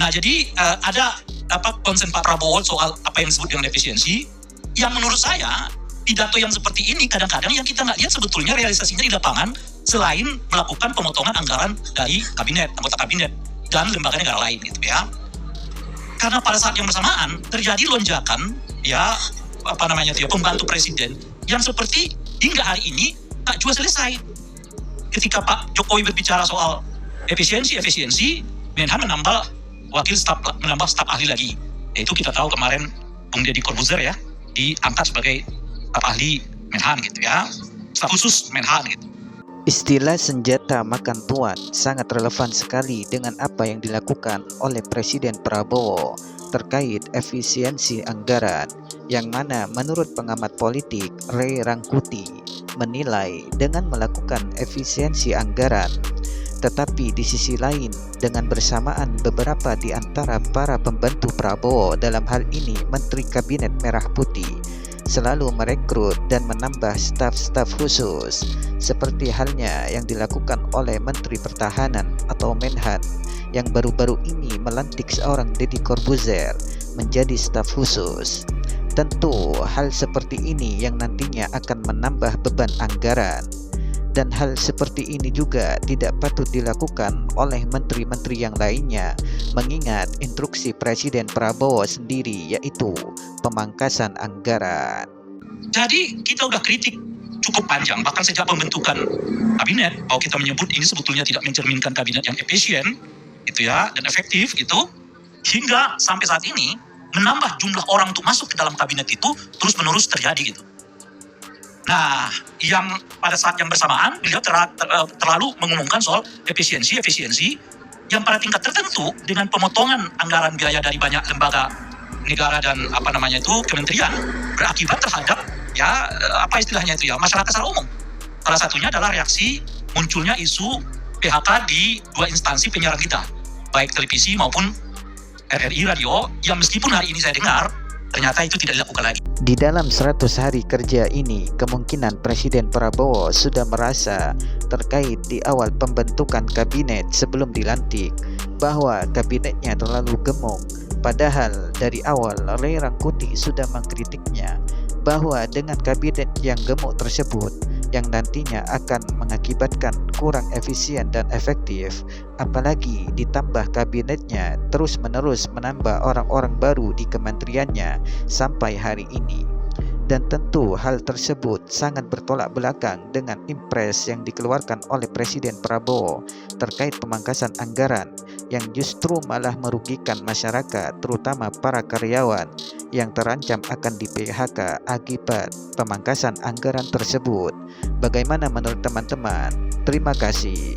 Nah, jadi ada konsen Pak Prabowo soal apa yang disebut dengan efisiensi, yang menurut saya pidato yang seperti ini kadang-kadang yang kita nggak lihat sebetulnya realisasinya di lapangan selain melakukan pemotongan anggaran dari kabinet, anggota kabinet dan lembaga negara lain gitu ya. Karena pada saat yang bersamaan terjadi lonjakan ya pembantu presiden yang seperti hingga hari ini tak juga selesai. Ketika Pak Jokowi berbicara soal efisiensi, Menhan menambah staf ahli lagi. Yaitu kita tahu kemarin Bung Deddy Corbuzier ya diangkat sebagai staf ahli Menhan gitu ya, staf khusus Menhan gitu. Istilah senjata makan tuan sangat relevan sekali dengan apa yang dilakukan oleh Presiden Prabowo terkait efisiensi anggaran, yang mana menurut pengamat politik Ray Rangkuti menilai dengan melakukan efisiensi anggaran, tetapi di sisi lain dengan bersamaan beberapa di antara para pembantu Prabowo, dalam hal ini Menteri Kabinet Merah Putih, selalu merekrut dan menambah staf-staf khusus, seperti halnya yang dilakukan oleh Menteri Pertahanan atau Menhan yang baru-baru ini melantik seorang Deddy Corbuzier menjadi staf khusus. Tentu hal seperti ini yang nantinya akan menambah beban anggaran, dan hal seperti ini juga tidak patut dilakukan oleh menteri-menteri yang lainnya, mengingat instruksi Presiden Prabowo sendiri yaitu pemangkasan anggaran. Jadi kita udah kritik cukup panjang, bahkan sejak pembentukan kabinet, bahwa kita menyebut ini sebetulnya tidak mencerminkan kabinet yang efisien gitu ya, dan efektif gitu, hingga sampai saat ini menambah jumlah orang untuk masuk ke dalam kabinet itu terus-menerus terjadi gitu. Nah, yang pada saat yang bersamaan beliau terlalu mengumumkan soal efisiensi yang pada tingkat tertentu dengan pemotongan anggaran biaya dari banyak lembaga negara dan kementerian berakibat terhadap masyarakat secara umum. Salah satunya adalah reaksi munculnya isu PHK di dua instansi penyiaran kita, baik televisi maupun RRI radio, yang meskipun hari ini saya dengar ternyata itu tidak dilakukan lagi. Di dalam 100 hari kerja ini, kemungkinan Presiden Prabowo sudah merasa terkait di awal pembentukan kabinet sebelum dilantik bahwa kabinetnya terlalu gemuk. Padahal dari awal Ray Rangkuti sudah mengkritiknya bahwa dengan kabinet yang gemuk tersebut yang nantinya akan mengakibatkan kurang efisien dan efektif, apalagi ditambah kabinetnya terus-menerus menambah orang-orang baru di kementeriannya sampai hari ini. Dan tentu hal tersebut sangat bertolak belakang dengan impres yang dikeluarkan oleh Presiden Prabowo terkait pemangkasan anggaran yang justru malah merugikan masyarakat, terutama para karyawan yang terancam akan di PHK akibat pemangkasan anggaran tersebut. Bagaimana menurut teman-teman? Terima kasih.